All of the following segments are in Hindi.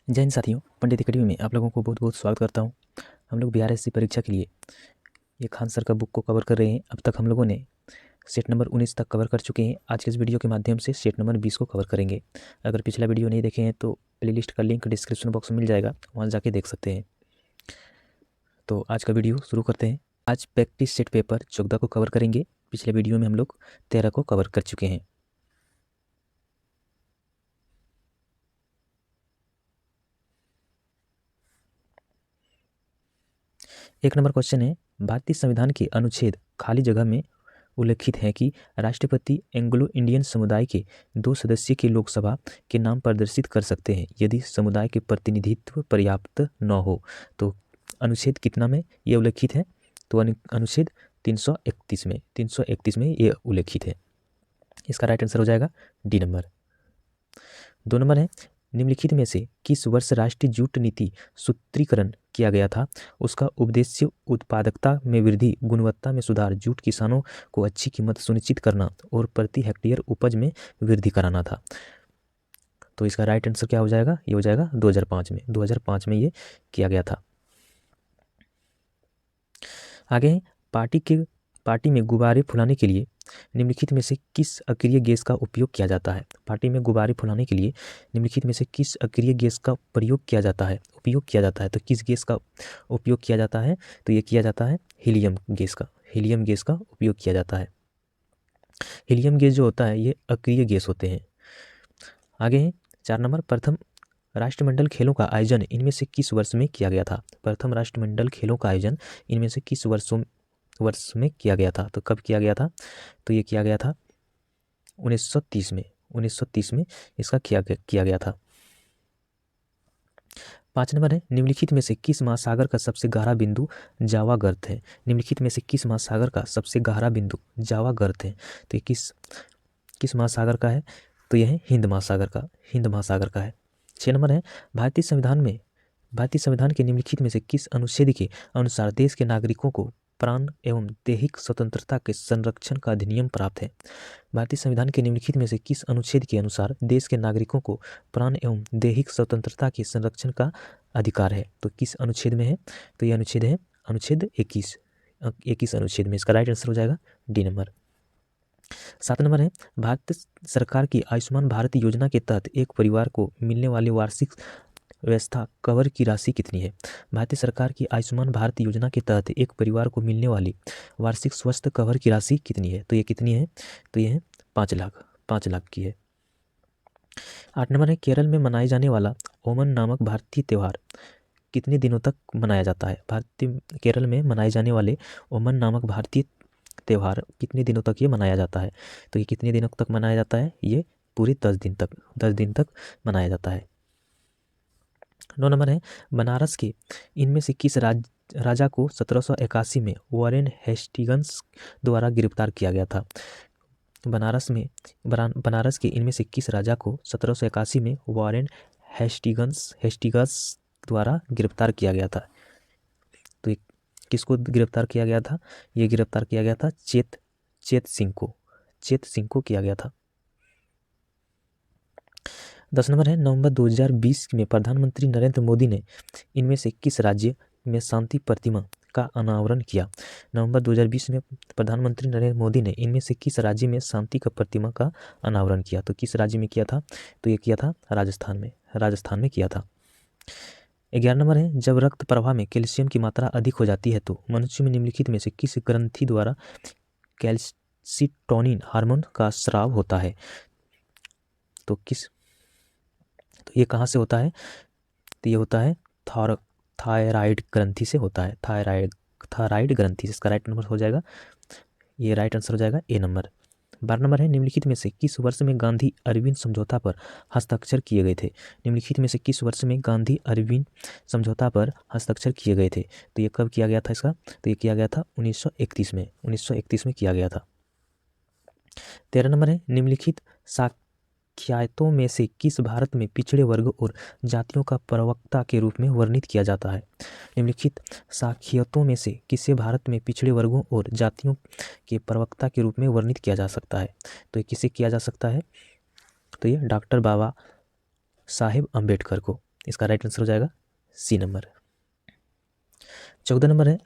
जय हिंद साथियों, पंडित एकेडमी में आप लोगों को बहुत बहुत स्वागत करता हूं। हम लोग बीआरएससी परीक्षा के लिए ये खान सर का बुक को कवर कर रहे हैं। अब तक हम लोगों ने सेट नंबर 19 तक कवर कर चुके हैं। आज के इस वीडियो के माध्यम से सेट नंबर 20 को कवर करेंगे। अगर पिछला वीडियो नहीं देखे हैं तो प्लेलिस्ट का लिंक डिस्क्रिप्शन बॉक्स में मिल जाएगा, वहाँ जाके देख सकते हैं। तो आज का वीडियो शुरू करते हैं। आज प्रैक्टिस सेट पेपर 14 को कवर करेंगे। पिछले वीडियो में हम लोग 13 को कवर कर चुके हैं। एक नंबर क्वेश्चन है, भारतीय संविधान के अनुच्छेद खाली जगह में उल्लेखित है कि राष्ट्रपति एंग्लो इंडियन समुदाय के 2 सदस्य के लोकसभा के नाम प्रदर्शित कर सकते हैं यदि समुदाय के प्रतिनिधित्व पर्याप्त न हो। तो अनुच्छेद कितना में ये उल्लेखित है? तो अनुच्छेद 331 में ये उल्लेखित है। इसका राइट आंसर हो जाएगा डी नंबर। 2 नंबर है, निम्नलिखित में से किस वर्ष राष्ट्रीय जूट नीति सूत्रीकरण किया गया था? उसका उद्देश्य उत्पादकता में वृद्धि, गुणवत्ता में सुधार, जूट किसानों को अच्छी कीमत सुनिश्चित करना और प्रति हेक्टेयर उपज में वृद्धि कराना था। तो इसका राइट आंसर क्या हो जाएगा? ये हो जाएगा 2005 में ये किया गया था। आगे, पार्टी में गुब्बारे फुलाने के लिए निम्नलिखित में से किस अक्रिय गैस का उपयोग किया जाता है? पार्टी में गुब्बारे फुलाने के लिए निम्नलिखित में से किस अक्रिय गैस का उपयोग किया जाता है? तो किस गैस का उपयोग किया जाता है? तो ये किया जाता है हीलियम गैस का उपयोग किया जाता है। हीलियम गैस जो होता है ये अक्रिय गैस होते हैं। आगे है 4 नंबर, प्रथम राष्ट्रमंडल खेलों का आयोजन इनमें से किस वर्ष में किया गया था? प्रथम राष्ट्रमंडल खेलों का आयोजन इनमें से किस वर्ष में किया गया था? तो कब किया गया था? तो ये किया गया था 1930 में इसका किया गया था। 5 नंबर है, निम्नलिखित में से किस महासागर का सबसे गहरा बिंदु जावा गर्त है? निम्नलिखित में से किस महासागर का सबसे गहरा बिंदु जावा गर्त है? तो ये किस महासागर का है? तो यह है हिंद महासागर का है। 6 नंबर है, भारतीय संविधान के निम्नलिखित में से किस अनुच्छेद के अनुसार देश के नागरिकों को प्राण एवं दैहिक स्वतंत्रता के संरक्षण का अधिनियम प्राप्त है? भारतीय संविधान के निम्नलिखित में से किस अनुच्छेद के अनुसार देश के नागरिकों को प्राण एवं दैहिक स्वतंत्रता के संरक्षण का अधिकार है? तो किस अनुच्छेद में है? तो यह अनुच्छेद है अनुच्छेद 21 अनुच्छेद में। इसका राइट आंसर हो जाएगा डी नंबर। 7 नंबर है, भारत सरकार की आयुष्मान भारत योजना के तहत एक परिवार को मिलने वाली वार्षिक व्यवस्था कवर की राशि कितनी है? भारतीय सरकार की आयुष्मान भारत योजना के तहत एक परिवार को मिलने वाली वार्षिक स्वास्थ्य कवर की राशि कितनी है? तो ये कितनी है? तो ये है 5 लाख की है। 8 नंबर है, केरल में मनाए जाने वाला ओमन नामक भारतीय त्यौहार कितने दिनों तक मनाया जाता है? केरल में मनाए जाने वाले ओमन नामक भारतीय त्यौहार कितने दिनों तक ये मनाया जाता है? तो ये कितने दिनों तक मनाया जाता है? ये पूरे 10 दिन तक मनाया जाता है। 9 नंबर है, बनारस के इनमें से किस राजा को 1781 में वॉरेन हेस्टिंग्स द्वारा गिरफ्तार किया गया था? बनारस के इनमें से किस राजा को 1781 में वॉरेन हेस्टिंग्स द्वारा गिरफ्तार किया गया था? तो किसको गिरफ्तार किया गया था? ये गिरफ्तार किया गया था चेत सिंह को किया गया था। 10 नंबर है, नवंबर 2020 में प्रधानमंत्री नरेंद्र मोदी ने इनमें से किस राज्य में शांति प्रतिमा का अनावरण किया? नवंबर 2020 में प्रधानमंत्री नरेंद्र मोदी ने इनमें से किस राज्य में शांति का प्रतिमा का अनावरण किया? तो किस राज्य में किया था? तो ये किया था राजस्थान में किया था। 11 नंबर है, जब रक्त प्रवाह में कैल्शियम की मात्रा अधिक हो जाती है तो मनुष्य में निम्नलिखित में से किस ग्रंथि द्वारा कैल्सिटोनिन हार्मोन का स्राव होता है? तो ये कहाँ से होता है? तो ये होता है थायराइड ग्रंथि से होता है। थायराइड ग्रंथि से। इसका राइट नंबर हो जाएगा, ये राइट आंसर हो जाएगा ए नंबर। 12 नंबर है, निम्नलिखित में से किस वर्ष में गांधी अरविंद समझौता पर हस्ताक्षर किए गए थे? निम्नलिखित में से किस वर्ष में गांधी अरविंद समझौता पर हस्ताक्षर किए गए थे? तो ये कब किया गया था इसका? तो ये किया गया था 1931 में किया गया था। 13 नंबर है, निम्नलिखित साख्यातों में से किस भारत में पिछड़े वर्ग और जातियों का प्रवक्ता के रूप में वर्णित किया जाता है? निम्नलिखित साख्यातों में से किसे भारत में पिछड़े वर्गों और जातियों के प्रवक्ता के रूप में वर्णित किया जा सकता है? तो ये किसे किया जा सकता है? तो ये डॉक्टर बाबा साहेब अम्बेडकर को इसका राइट आंसर हो जाएगा सी नंबर। 14 नंबर है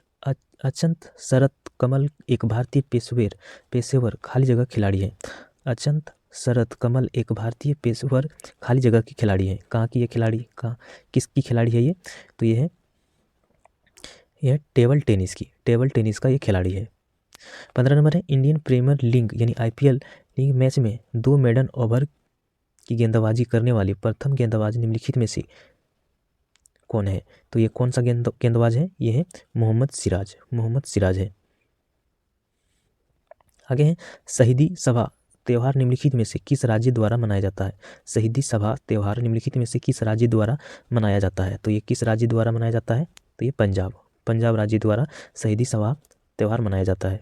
अचंत शरत कमल एक भारतीय पेशेवर खाली जगह खिलाड़ी है। अचंत शरत कमल एक भारतीय पेशेवर खाली जगह की खिलाड़ी है। कहाँ की ये खिलाड़ी, कहाँ किसकी खिलाड़ी है ये, तो ये है टेबल टेनिस का ये खिलाड़ी है। 15 नंबर है इंडियन प्रीमियर लीग यानी IPL लीग मैच में 2 मेडन ओवर की गेंदबाजी करने वाली प्रथम गेंदबाज निम्नलिखित में से कौन है। तो ये कौन सा गेंदबाज है, ये है मोहम्मद सिराज है। आगे है शहीदी सभा त्यौहार निम्नलिखित में से किस राज्य द्वारा मनाया जाता है। शहीदी सभा त्यौहार निम्नलिखित में से किस राज्य द्वारा मनाया जाता है। तो ये किस राज्य द्वारा मनाया जाता है, तो ये पंजाब राज्य द्वारा शहीदी सभा त्यौहार मनाया जाता है।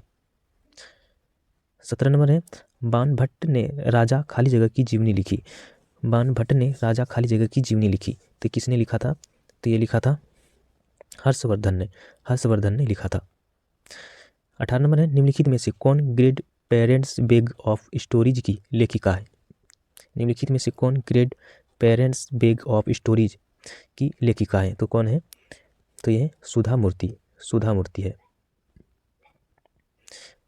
17 नंबर है बाणभट्ट ने राजा खाली जगह की जीवनी लिखी। बाणभट्ट ने राजा खाली जगह की जीवनी लिखी, तो किसने लिखा था, तो ये लिखा था हर्षवर्धन ने लिखा था। 18 नंबर है निम्नलिखित में से कौन great parents beg of stories की लेखिका है। निम्नलिखित में से कौन great parents beg of stories की लेखिका है, तो कौन है, तो ये सुधा मूर्ति है।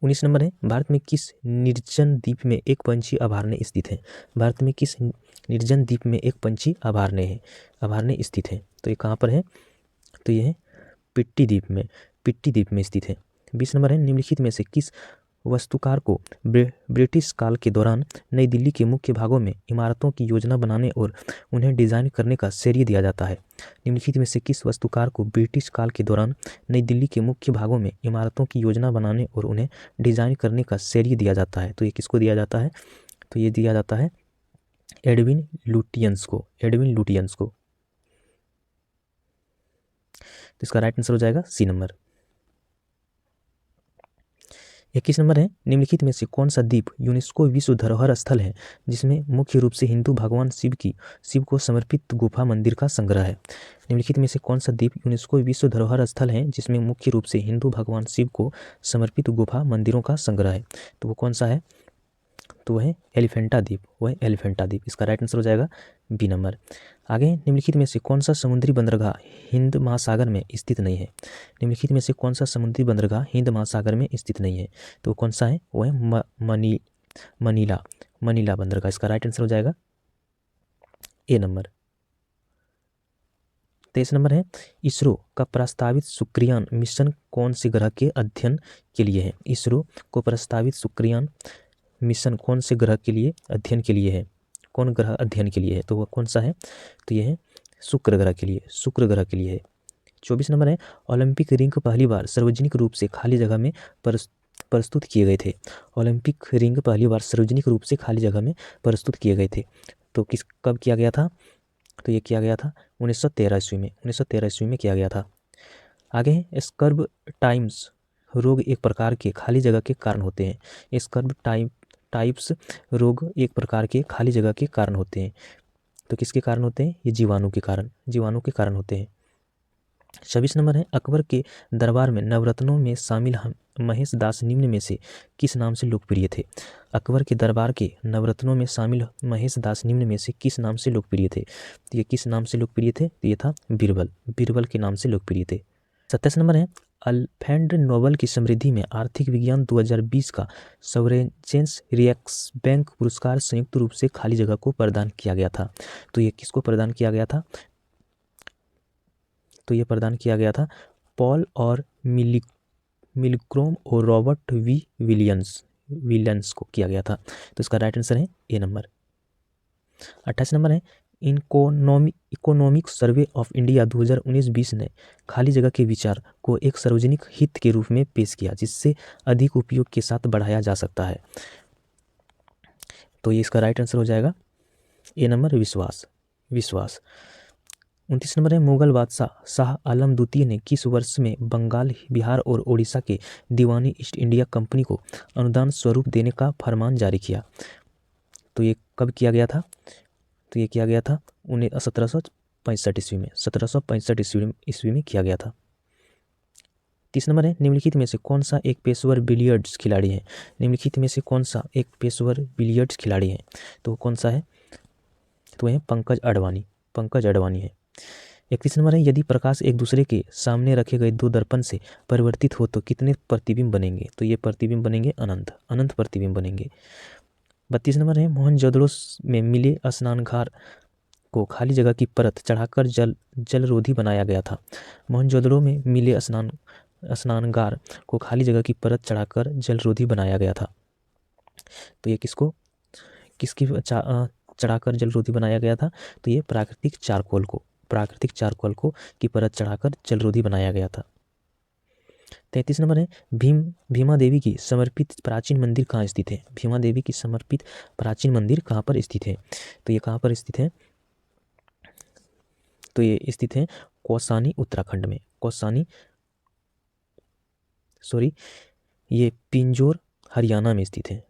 19 नंबर है भारत में किस निर्जन द्वीप में एक पंछी अभयारण्य स्थित है। भारत में किस निर्जन द्वीप में एक पंछी अभयारण्य स्थित है, तो ये कहाँ पर है, तो ये है पिट्टी द्वीप में स्थित है। 20 नंबर है निम्नलिखित में से किस वास्तुकार को ब्रिटिश काल के दौरान नई दिल्ली के मुख्य भागों में इमारतों की योजना बनाने और उन्हें डिज़ाइन करने का श्रेय दिया जाता है। निम्नलिखित में से किस वास्तुकार को ब्रिटिश काल के दौरान नई दिल्ली के मुख्य भागों में इमारतों की योजना बनाने और उन्हें डिज़ाइन करने का श्रेय दिया जाता है, तो ये किसको दिया जाता है, तो ये दिया जाता है एडविन लुटियंस को। तो इसका राइट आंसर हो जाएगा सी नंबर। 21 नंबर है निम्नलिखित में से कौन सा द्वीप यूनेस्को विश्व धरोहर स्थल है जिसमें मुख्य रूप से हिंदू भगवान शिव को समर्पित गुफा मंदिर का संग्रह है। निम्नलिखित में से कौन सा द्वीप यूनेस्को विश्व धरोहर स्थल है जिसमें मुख्य रूप से हिंदू भगवान शिव को समर्पित गुफा मंदिरों का संग्रह है, तो वो कौन सा है, तो वह है एलिफेंटा द्वीप। इसका राइट आंसर हो जाएगा बी नंबर। आगे निम्नलिखित में से कौन सा समुद्री बंदरगाह हिंद महासागर में स्थित नहीं है। निम्नलिखित में से कौन सा समुद्री बंदरगाह हिंद महासागर में स्थित नहीं है, तो कौन सा है, वह है मनीला बंदरगाह। इसका राइट आंसर हो जाएगा ए नंबर। 23 नंबर है इसरो का प्रस्तावित शुक्रयान मिशन कौन से ग्रह के अध्ययन के लिए है। इसरो को प्रस्तावित शुक्रयान मिशन कौन से ग्रह के लिए अध्ययन के लिए है, कौन ग्रह अध्ययन के लिए है, तो वह कौन सा है, तो यह है शुक्र ग्रह के लिए है। 24 नंबर है ओलंपिक रिंग पहली बार सार्वजनिक रूप से खाली जगह में प्रस्तुत किए गए थे। ओलंपिक रिंग पहली बार सार्वजनिक रूप से खाली जगह में प्रस्तुत किए गए थे, तो कब किया गया था, तो ये किया गया था 1913 ईस्वी में किया गया था। आगे है स्कर्ब टाइम्स रोग एक प्रकार के खाली जगह के कारण होते हैं। स्कर्ब टाइप्स रोग एक प्रकार के खाली जगह के कारण होते हैं, तो किसके कारण होते हैं, ये जीवाणु के कारण होते हैं। 26 नंबर है अकबर के दरबार में नवरत्नों में शामिल महेश दास निम्न में से किस नाम से लोकप्रिय थे। अकबर के दरबार के नवरत्नों में शामिल महेश दास निम्न में से किस नाम से लोकप्रिय थे, तो ये किस नाम से लोकप्रिय थे, तो ये था बीरबल के नाम से लोकप्रिय थे। 27 नंबर है अल्फ्रेड नोबेल की समृद्धि में आर्थिक विज्ञान 2020 का सॉवरेन रिएक्स बैंक पुरस्कार संयुक्त रूप से खाली जगह को प्रदान किया गया था, तो ये किसको प्रदान किया गया था, तो ये प्रदान किया गया था पॉल और मिलग्रोम और रॉबर्ट विलियंस को किया गया था, तो इसका राइट आंसर है ए नंबर। 28 नंबर है इकोनॉमिक सर्वे ऑफ इंडिया 2019-20 ने खाली जगह के विचार को एक सार्वजनिक हित के रूप में पेश किया जिससे अधिक उपयोग के साथ बढ़ाया जा सकता है, तो ये इसका राइट आंसर हो जाएगा ए नंबर विश्वास। 29 नंबर है मुगल बादशाह शाह आलम द्वितीय ने किस वर्ष में बंगाल, बिहार और उड़ीसा के दीवानी ईस्ट इंडिया कंपनी को अनुदान स्वरूप देने का फरमान जारी किया, तो ये कब किया गया था, तो ये किया गया था 1765 ईस्वी में किया गया था। 30 नंबर है निम्नलिखित में से कौन सा एक पेशेवर बिलियर्ड्स खिलाड़ी है। निम्नलिखित में से कौन सा एक पेशेवर बिलियर्ड्स खिलाड़ी है, तो कौन सा है, तो वह पंकज अडवाणी है। 31 नंबर है, यदि प्रकाश एक दूसरे के सामने रखे गए दो दर्पण से परिवर्तित हो तो कितने प्रतिबिंब बनेंगे? तो ये प्रतिबिंब बनेंगे अनंत, अनंत प्रतिबिंब बनेंगे। 32 नंबर है, मोहनजोदड़ो में मिले स्नानघर को खाली जगह की परत चढ़ाकर जलरोधी बनाया गया था। मोहनजोदड़ो में मिले स्नानगार को खाली जगह की परत चढ़ाकर जलरोधी बनाया गया था। तो ये किसकी चढ़ाकर जलरोधी बनाया गया था? तो ये प्राकृतिक चारकोल को की परत चढ़ाकर जलरोधी बनाया गया था। 33 नंबर है, भीमा देवी की समर्पित प्राचीन मंदिर कहाँ स्थित है? भीमा देवी की समर्पित प्राचीन मंदिर कहाँ पर स्थित है? तो ये कहाँ पर स्थित है? तो ये स्थित है कौसानी उत्तराखंड में। ये पिंजौर हरियाणा में स्थित है।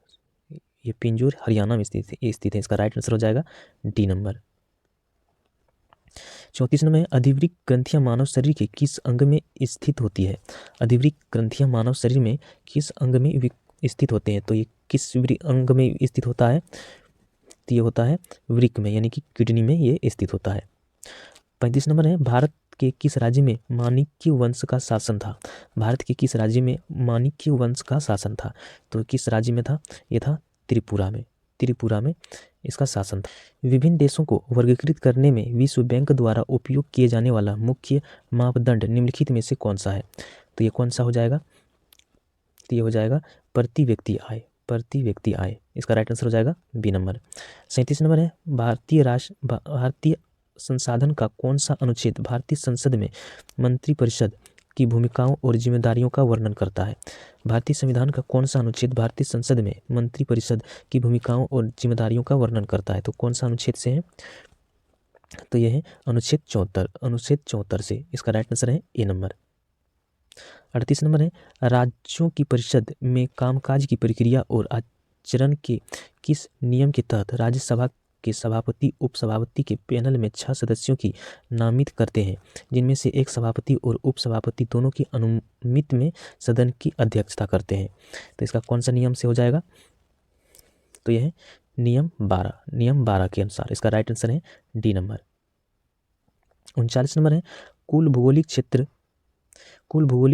ये पिंजौर हरियाणा में स्थित है। इसका राइट आंसर हो जाएगा डी नंबर। 34 नंबर, अधिवृक्क ग्रंथियां मानव शरीर के किस अंग में स्थित होती है? अधिवृक्क ग्रंथियां मानव शरीर में किस अंग में स्थित होते हैं? तो ये किस अंग में स्थित होता है? तो ये होता है वृक्क में, यानी कि किडनी में ये स्थित होता है। 35 नंबर है, भारत के किस राज्य में माणिक्य वंश का शासन था? भारत के किस राज्य में माणिक्य वंश का शासन था? तो किस राज्य में था? ये था त्रिपुरा में इसका शासन था। विभिन्न देशों को वर्गीकृत करने में विश्व बैंक द्वारा उपयोग किए जाने वाला मुख्य मापदंड निम्नलिखित में से कौन सा है? तो ये कौन सा हो जाएगा? तो ये हो जाएगा प्रति व्यक्ति आय। इसका राइट आंसर हो जाएगा बी नंबर। 37 नंबर है, भारतीय संसाधन का कौन सा अनुच्छेद भारतीय संसद में मंत्रिपरिषद की भूमिकाओं और जिम्मेदारियों का वर्णन करता है? भारतीय संविधान का कौन सा अनुच्छेद भारतीय संसद में मंत्रिपरिषद की भूमिकाओं और जिम्मेदारियों का वर्णन करता है? तो कौन सा अनुच्छेद से है? तो यह है अनुच्छेद 74 से। इसका राइट आंसर है ए नंबर। 38 नंबर है, राज्यों की परिषद में कामकाज की प्रक्रिया और आचरण के किस नियम के तहत राज्यसभा के सभापति उपसभापति के पैनल में 6 सदस्यों की नामित करते हैं, जिनमें से एक सभापति और उपसभापति दोनों की अनुमति में सदन की अध्यक्षता करते हैं? तो इसका कौन सा नियम से हो जाएगा? तो यह है नियम 12 के अनुसार। इसका राइट आंसर है डी नंबर। 39 नंबर है, कुल भौगोलिक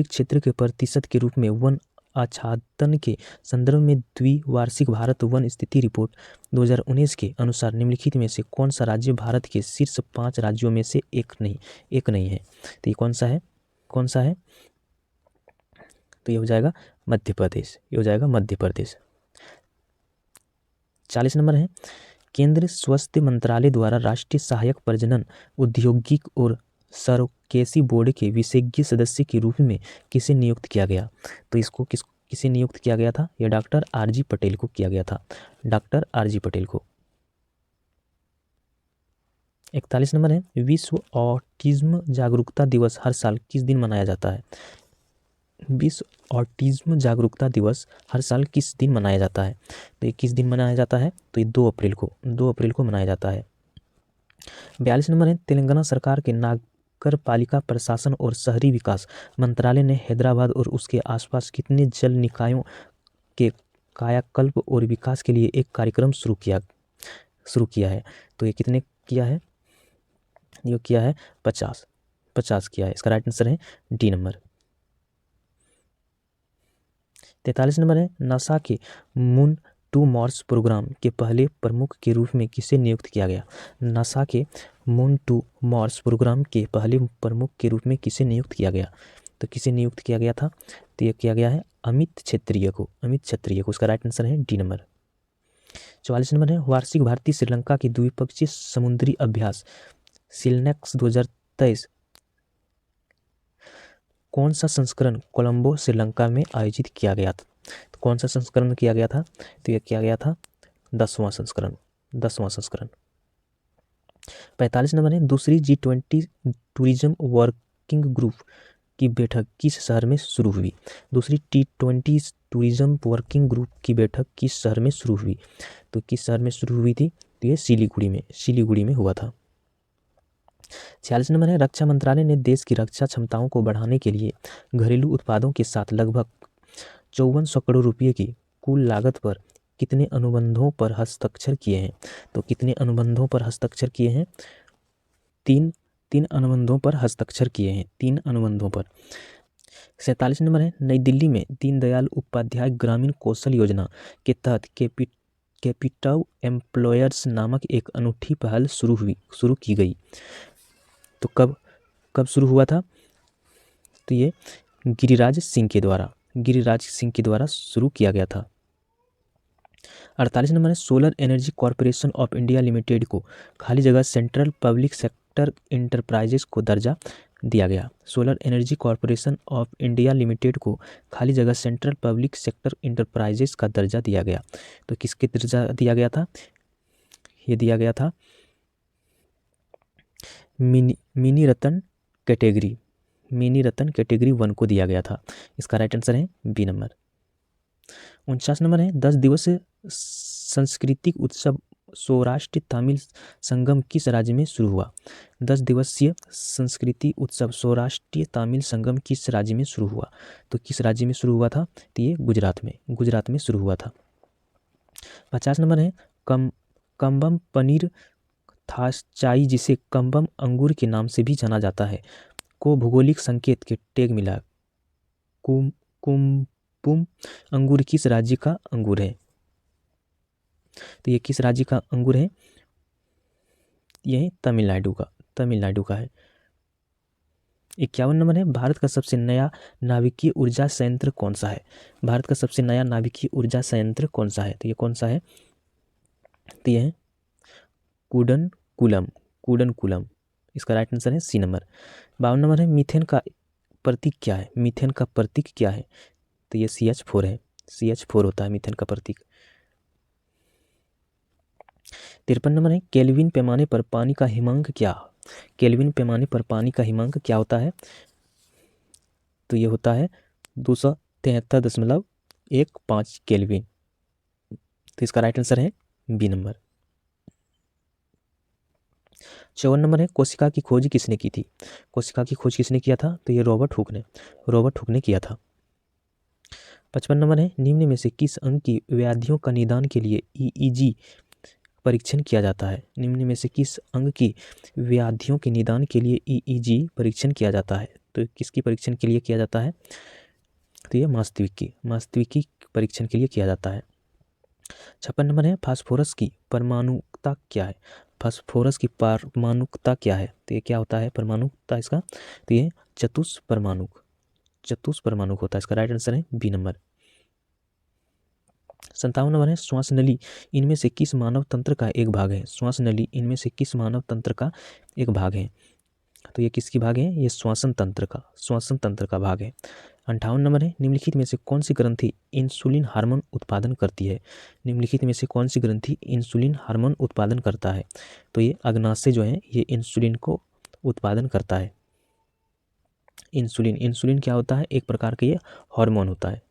क्षेत्र के प्रतिशत के रूप में वन आच्छादन के संदर्भ में द्विवार्षिक भारत वन स्थिति रिपोर्ट 2019 के अनुसार निम्नलिखित में से कौन सा राज्य भारत के शीर्ष 5 राज्यों में से एक नहीं है? तो ये कौन सा है? तो ये हो जाएगा मध्य प्रदेश। 40 नंबर है, केंद्रीय स्वास्थ्य मंत्रालय द्वारा राष्ट्रीय सहायक प्रजनन औद्योगिक और सरोगेसी बोर्ड के विशेषज्ञ सदस्य के रूप में किसे नियुक्त किया गया? तो इसको किसे नियुक्त किया गया था? यह डॉक्टर आर.जी. पटेल को किया गया था, डॉक्टर आर.जी. पटेल को। 41 नंबर है, विश्व ऑटिज्म जागरूकता दिवस हर साल किस दिन मनाया जाता है? विश्व ऑटिज्म जागरूकता दिवस हर साल किस दिन मनाया जाता है? तो ये किस दिन मनाया जाता है? तो ये 2 अप्रैल को मनाया जाता है। 42 नंबर है, तेलंगाना सरकार के नगर पालिका प्रशासन और शहरी विकास मंत्रालय ने हैदराबाद और उसके आसपास कितने जल निकायों के कायाकल्प और विकास के लिए एक कार्यक्रम शुरू किया है? तो ये कितने किया है? ये किया है 50 किया है। इसका राइट आंसर है डी नंबर। 43 नंबर है, नासा के मून टू मार्स प्रोग्राम के पहले प्रमुख के रूप में किसे नियुक्त किया गया? नासा के मून टू मार्स प्रोग्राम के पहले प्रमुख के रूप में किसे नियुक्त किया गया? तो किसे नियुक्त किया गया था? तो यह किया गया है अमित क्षत्रिय को। इसका राइट आंसर है डी नंबर। 44 नंबर है, वार्षिक भारतीय श्रीलंका की द्विपक्षीय समुद्री अभ्यास सिलनेक्स 2023 कौन सा संस्करण कोलंबो श्रीलंका में आयोजित किया गया था? तो कौन सा संस्करण किया गया था? तो यह किया गया था 10वां संस्करण। 45 नंबर है, दूसरी G20 टूरिज्म वर्किंग ग्रुप की बैठक किस शहर में शुरू हुई? दूसरी T20 टूरिज्म वर्किंग ग्रुप की बैठक किस शहर में शुरू हुई? तो किस शहर में शुरू हुई थी? तो ये सिलीगुड़ी में हुआ था। 46 नंबर है, रक्षा मंत्रालय ने देश की रक्षा क्षमताओं को बढ़ाने के लिए घरेलू उत्पादों के साथ लगभग 5400 करोड़ रुपये की कुल लागत पर कितने अनुबंधों पर हस्ताक्षर किए हैं? तो कितने अनुबंधों पर हस्ताक्षर किए हैं? 3 3 अनुबंधों पर हस्ताक्षर किए हैं, 3 अनुबंधों पर। 47 नंबर है, नई दिल्ली में दीनदयाल उपाध्याय ग्रामीण कौशल योजना के तहत कैपिटल एम्प्लॉयर्स नामक एक अनूठी पहल शुरू की गई। तो कब शुरू हुआ था? तो ये गिरिराज सिंह के द्वारा शुरू किया गया था। 48 नंबर है, solar energy corporation of India limited को खाली जगह सेंट्रल पब्लिक सेक्टर इंटरप्राइजेस को दर्जा दिया गया। Solar energy corporation of India limited को खाली जगह सेंट्रल पब्लिक सेक्टर इंटरप्राइजेस का दर्जा दिया गया। तो किसके दर्जा दिया गया था? ये दिया गया था मिनी रतन कैटेगरी 1 को दिया गया था। इसका राइट आंसर है बी नंबर। 49 नंबर है, 10 दिवसीय सांस्कृतिक उत्सव सौराष्ट्र तमिल संगम किस राज्य में शुरू हुआ? 10 दिवसीय संस्कृति उत्सव सौराष्ट्रीय तमिल संगम किस राज्य में शुरू हुआ? तो किस राज्य में शुरू हुआ था? तो ये गुजरात में शुरू हुआ था। 50 नंबर है, कम्बम पनीर थाचाई, जिसे कम्बम अंगूर के नाम से भी जाना जाता है, को भौगोलिक संकेत के टैग मिला। कुमकुम अंगूर किस राज्य का अंगूर है? तो ये किस राज्य का अंगूर है? यह तमिलनाडु का है। 51 नंबर है, भारत का सबसे नया नाभिकीय ऊर्जा संयंत्र कौन सा है? भारत का सबसे नया नाभिकीय ऊर्जा संयंत्र कौन सा है? तो ये कौन सा है? तो यह है कुडनकुलम। इसका राइट आंसर है सी नंबर। 52 नंबर है, मीथेन का प्रतीक क्या है? तो ये CH4 है। CH4 होता है मीथेन का प्रतीक। 53 नंबर है, केल्विन पैमाने पर पानी का हिमांक क्या होता है? तो ये होता है 273.15 केल्विन। तो इसका राइट आंसर है बी नंबर। 54 नंबर है, कोशिका की खोज किसने की थी? किसने किया था? तो ये रॉबर्ट हुक ने किया था। 55 नंबर है, निम्न में से किस अंग की व्याधियों का निदान के लिए EEG परीक्षण किया जाता है? निम्न में से किस अंग की व्याधियों के निदान के लिए EEG परीक्षण किया जाता है? तो किसकी परीक्षण के लिए किया जाता है? तो ये मास्तविकी परीक्षण के लिए किया जाता है। 56 नंबर है, फास्फोरस की परमाणुकता क्या है? तो ये क्या होता है परमाणुकता इसका? तो ये चतुष्परमाणुक होता है। इसका राइट आंसर है बी नंबर। 57 नंबर है, श्वास नली इनमें से किस मानव तंत्र का एक भाग है? तो ये किसकी भाग है? ये श्वसन तंत्र का भाग है। 58 नंबर है, निम्नलिखित में से कौन सी ग्रंथि इंसुलिन हार्मोन उत्पादन करती है? तो ये अग्नाशय जो है ये इंसुलिन को उत्पादन करता है। इंसुलिन क्या होता है? एक प्रकार का ये हार्मोन होता है।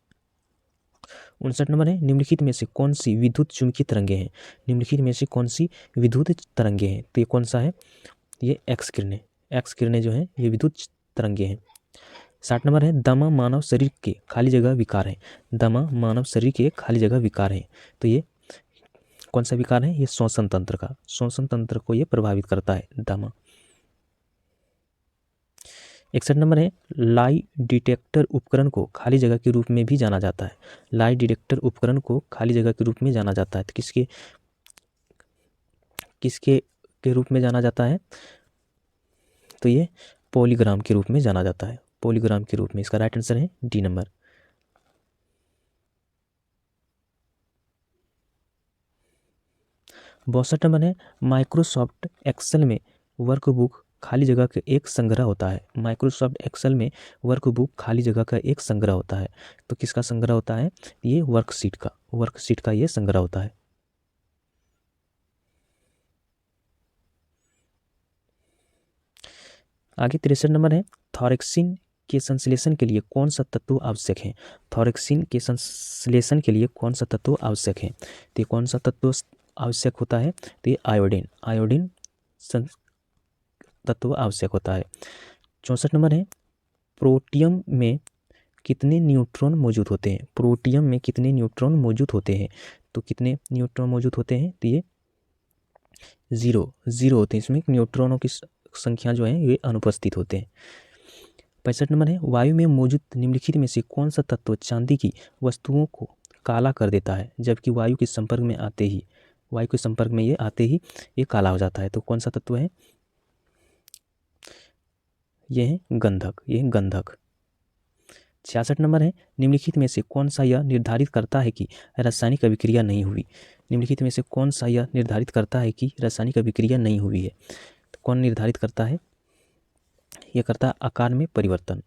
59 नंबर है, निम्नलिखित में से कौन सी विद्युत चुंबकीय तरंगे हैं? तो ये कौन सा है? ये एक्स किरणें जो हैं ये विद्युत तरंगे हैं। 60 नंबर है, दमा मानव शरीर के खाली जगह विकार है। तो ये कौन सा विकार है? ये श्वसन तंत्र को ये प्रभावित करता है दमा। 61 नंबर है, लाई डिटेक्टर उपकरण को खाली जगह के रूप में भी जाना जाता है। तो किसके रूप में जाना जाता है? तो ये पॉलीग्राम के रूप में जाना जाता है। इसका राइट आंसर है डी नंबर। बासठ नंबर है, माइक्रोसॉफ्ट एक्सेल में वर्कबुक खाली जगह का एक संग्रह होता है। तो किसका संग्रह होता है? ये वर्कशीट का ये संग्रह होता है। आगे 63 नंबर है, थॉरेक्सिन के संश्लेषण के लिए कौन सा तत्व आवश्यक है? तो ये कौन सा तत्व आवश्यक होता है? तो ये आयोडीन तत्व आवश्यक होता है। 64 नंबर है, प्रोटियम में कितने न्यूट्रॉन मौजूद होते हैं? तो कितने न्यूट्रॉन मौजूद होते हैं? तो ये 0 होते हैं। इसमें न्यूट्रॉनों की संख्या जो है ये अनुपस्थित होते हैं। 65 नंबर है, वायु में मौजूद निम्नलिखित में से कौन सा तत्व चांदी की वस्तुओं को काला कर देता है, जबकि वायु के संपर्क में ये आते ही ये काला हो जाता है। तो कौन सा तत्व है? ये है गंधक। 66 नंबर है, निम्नलिखित में से कौन सा यह निर्धारित करता है कि रासायनिक अभिक्रिया नहीं हुई? निम्नलिखित में से कौन सा यह निर्धारित करता है कि रासायनिक अभिक्रिया नहीं हुई है? तो कौन निर्धारित करता है? यह करता है आकार में परिवर्तन।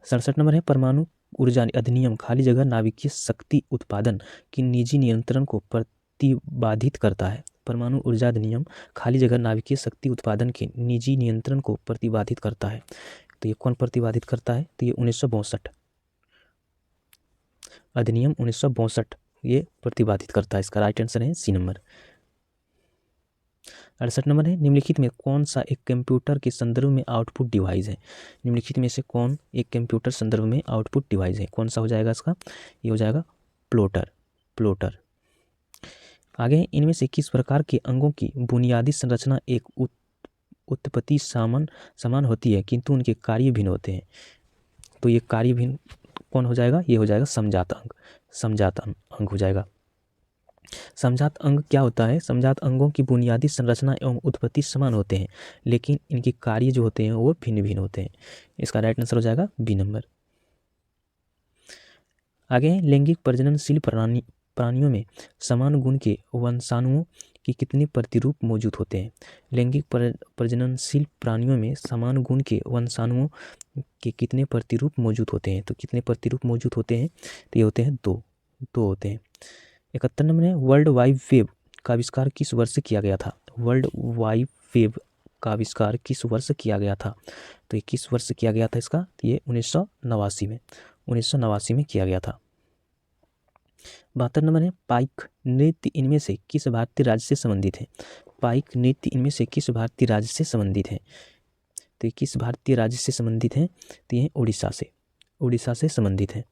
67 नंबर है, परमाणु ऊर्जा अधिनियम खाली जगह नाभिकीय शक्ति उत्पादन की निजी नियंत्रण को प्रतिबाधित करता है। परमाणु ऊर्जा अधिनियम खाली जगह नाभिकीय शक्ति उत्पादन के निजी नियंत्रण को प्रतिबाधित करता है। तो ये कौन प्रतिबाधित करता है? तो ये 1962 अधिनियम 1962 ये प्रतिबाधित करता है। इसका राइट आंसर है सी नंबर। 68 नंबर है, निम्नलिखित में कौन सा एक कंप्यूटर के संदर्भ में आउटपुट डिवाइस है? निम्नलिखित में से कौन एक कंप्यूटर संदर्भ में आउटपुट डिवाइस है? कौन सा हो जाएगा इसका? ये हो जाएगा प्लोटर। आगे, इनमें से किस प्रकार के अंगों की बुनियादी संरचना एक उत्पत्ति समान होती है किंतु उनके कार्य भिन्न होते हैं? तो ये कार्य भिन्न कौन हो जाएगा? ये हो जाएगा समजात अंग हो जाएगा। समजात अंग क्या होता है? समजात अंगों की बुनियादी संरचना एवं उत्पत्ति समान होते हैं, लेकिन इनके कार्य जो होते हैं वो भिन्न होते हैं। इसका राइट आंसर हो जाएगा बी नंबर। आगे, लैंगिक प्रजननशील प्राणियों में समान गुण के वंशाणुओं की कितने प्रतिरूप मौजूद होते हैं? लैंगिक प्रजननशील प्राणियों में समान गुण के वंशाणुओं के कितने प्रतिरूप मौजूद होते हैं? तो कितने प्रतिरूप मौजूद होते हैं? तो ये होते हैं दो होते हैं। 71 नंबर है, वर्ल्ड वाइड वेब का आविष्कार किस वर्ष किया गया था? वर्ल्ड वाइड वेब का आविष्कार किस वर्ष किया गया था? तो ये किस वर्ष किया गया था इसका? ये 1989 में किया गया था। 72 नंबर है, पाइक नृत्य इनमें से किस भारतीय राज्य से संबंधित है? पाइक नृत्य इनमें से किस भारतीय राज्य से संबंधित है? तो ये किस भारतीय राज्य से संबंधित है? तो ये उड़ीसा से संबंधित है।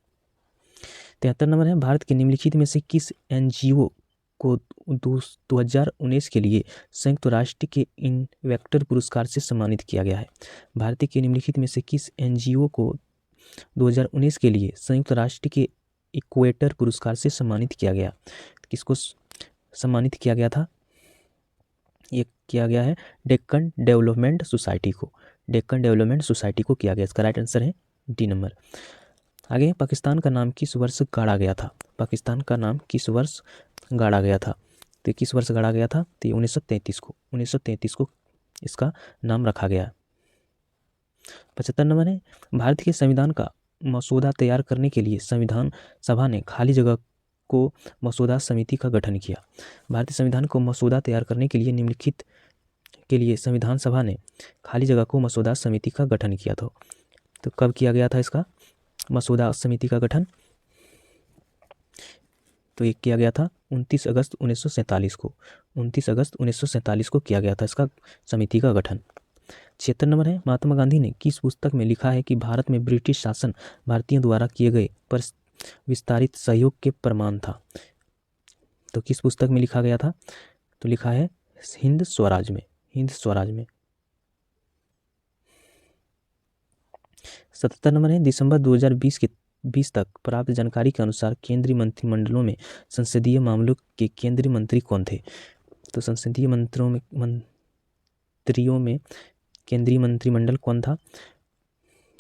73 नंबर है, भारत के निम्नलिखित में से किस एनजीओ को 2019 के लिए संयुक्त राष्ट्र के इन्वेक्टर पुरस्कार से सम्मानित किया गया है? भारत के निम्नलिखित में से किस एनजीओ को 2019 के लिए संयुक्त राष्ट्र के इक्वेटर पुरस्कार से सम्मानित किया गया? किसको सम्मानित किया गया था? ये किया गया है डेक्कन डेवलपमेंट सोसाइटी को किया गया। इसका राइट आंसर है डी नंबर। आगे, पाकिस्तान का नाम किस वर्ष गाड़ा गया था? पाकिस्तान का नाम किस वर्ष गाड़ा गया था? तो किस वर्ष गाड़ा गया था? तो 1933 को इसका नाम रखा गया। 75 नंबर है, भारत के संविधान का मसौदा तैयार करने के लिए संविधान सभा ने खाली जगह को मसौदा समिति का गठन किया। भारतीय संविधान को मसौदा तैयार करने के लिए निम्नलिखित के लिए संविधान सभा ने खाली जगह को मसौदा समिति का गठन किया था। तो कब किया गया था इसका मसौदा समिति का गठन? तो ये किया गया था 29 अगस्त 1947 को किया गया था इसका समिति का गठन। 76 नंबर है, महात्मा गांधी ने किस पुस्तक में लिखा है कि भारत में ब्रिटिश शासन भारतीयों द्वारा किए गए पर विस्तारित सहयोग के प्रमाण था? तो किस पुस्तक में लिखा गया था? तो लिखा है हिंद स्वराज में। 77 नंबर है, दिसंबर 2020 तक प्राप्त जानकारी के अनुसार केंद्रीय मंत्रिमंडलों में संसदीय मामलों के केंद्रीय मंत्री कौन थे? तो संसदीय मंत्रियों में केंद्रीय मंत्रिमंडल कौन था?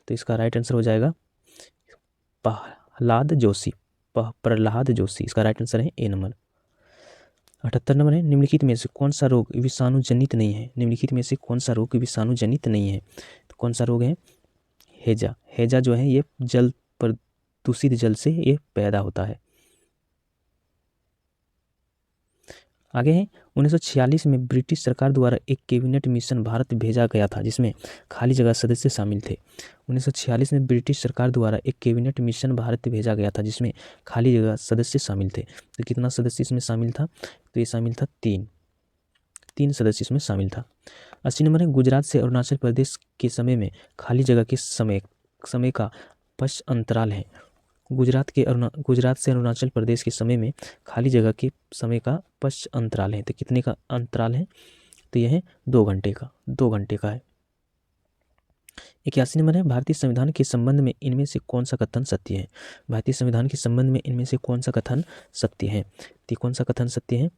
तो इसका राइट आंसर हो जाएगा प्रहलाद जोशी। इसका राइट आंसर है ए नंबर। 78 नंबर है, निम्नलिखित में से कौन सा रोग विषाणु जनित नहीं है? तो कौन सा रोग है? हैजा जो है ये दूषित जल से ये पैदा होता है। आगे है, 1946 में ब्रिटिश सरकार द्वारा एक कैबिनेट मिशन भारत भेजा गया था जिसमें खाली जगह सदस्य शामिल थे। 1946 में ब्रिटिश सरकार द्वारा एक कैबिनेट मिशन भारत भेजा गया था जिसमें खाली जगह सदस्य शामिल थे। तो कितना सदस्य इसमें शामिल था? तो ये शामिल था तीन सदस्य इसमें शामिल था। 80 नंबर है, गुजरात से अरुणाचल प्रदेश के समय में खाली जगह के समय का पश्च अंतराल है। गुजरात से अरुणाचल प्रदेश के समय में खाली जगह के समय का पश्च अंतराल है। तो कितने का अंतराल है? तो यह है 2 घंटे का है। 81 नंबर है, भारतीय संविधान के संबंध में इनमें से कौन सा कथन सत्य है। भारतीय संविधान के संबंध में इनमें से कौन सा कथन सत्य है। तो कौन सा कथन सत्य है,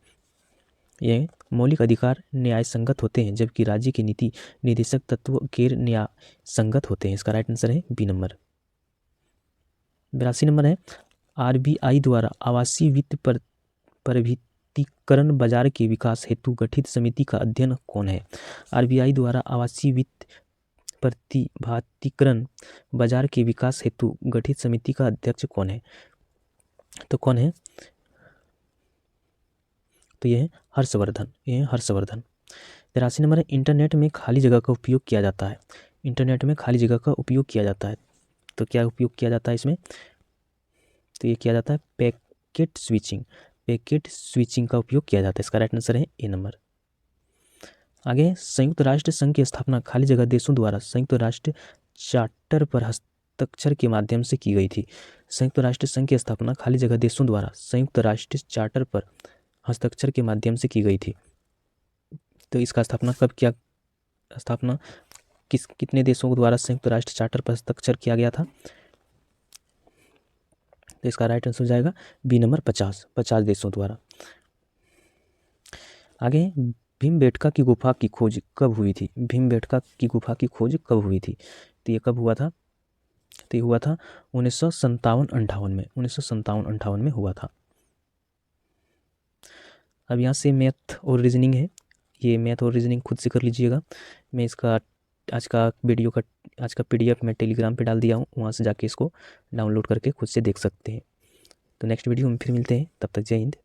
यह मौलिक अधिकार न्याय संगत होते हैं जबकि राज्य के नीति निर्देशक तत्व गैर न्याय संगत होते हैं। इसका राइट आंसर है बी नंबर। 82 नंबर है, आरबीआई द्वारा आवासीय वित्त प्रवित्तीकरण बाजार के विकास हेतु गठित समिति का अध्ययन कौन है। आरबीआई द्वारा आवासीय वित्त प्रतिभातीकरण बाजार के विकास हेतु गठित समिति का अध्यक्ष कौन है। तो कौन है, तो यह है हर्षवर्धन, यह है हर्षवर्धन। 83 नंबर है, इंटरनेट में खाली जगह का उपयोग किया जाता है। इंटरनेट में खाली जगह का उपयोग किया जाता है, तो क्या उपयोग किया जाता है इसमें, तो ये किया जाता है पैकेट स्विचिंग, पैकेट स्विचिंग का उपयोग किया जाता है। इसका राइट आंसर है ए नंबर। आगे, संयुक्त राष्ट्र संघ की स्थापना खाली जगह देशों द्वारा संयुक्त राष्ट्र चार्टर पर हस्ताक्षर के माध्यम से की गई थी। संयुक्त राष्ट्र संघ की स्थापना खाली जगह देशों द्वारा संयुक्त राष्ट्र चार्टर पर हस्ताक्षर के माध्यम से की गई थी। तो इसका स्थापना कब किया, स्थापना कितने देशों द्वारा संयुक्त राष्ट्र चार्टर पर हस्ताक्षर किया गया था। तो इसका राइट आंसर हो जाएगा बी नंबर 50 देशों द्वारा। आगे, भीमबेटका की गुफा की खोज कब हुई थी। भीमबेटका की गुफा की खोज कब हुई थी, तो ये कब हुआ था, तो ये हुआ था 1957-58 में, 1957-58 में हुआ था। अब यहाँ से मैथ और रीजनिंग है, ये मैथ और रीजनिंग खुद से कर लीजिएगा। मैं इसका आज का PDF मैं टेलीग्राम पे डाल दिया हूँ, वहाँ से जाके इसको डाउनलोड करके खुद से देख सकते हैं। तो नेक्स्ट वीडियो में फिर मिलते हैं, तब तक जय हिंद।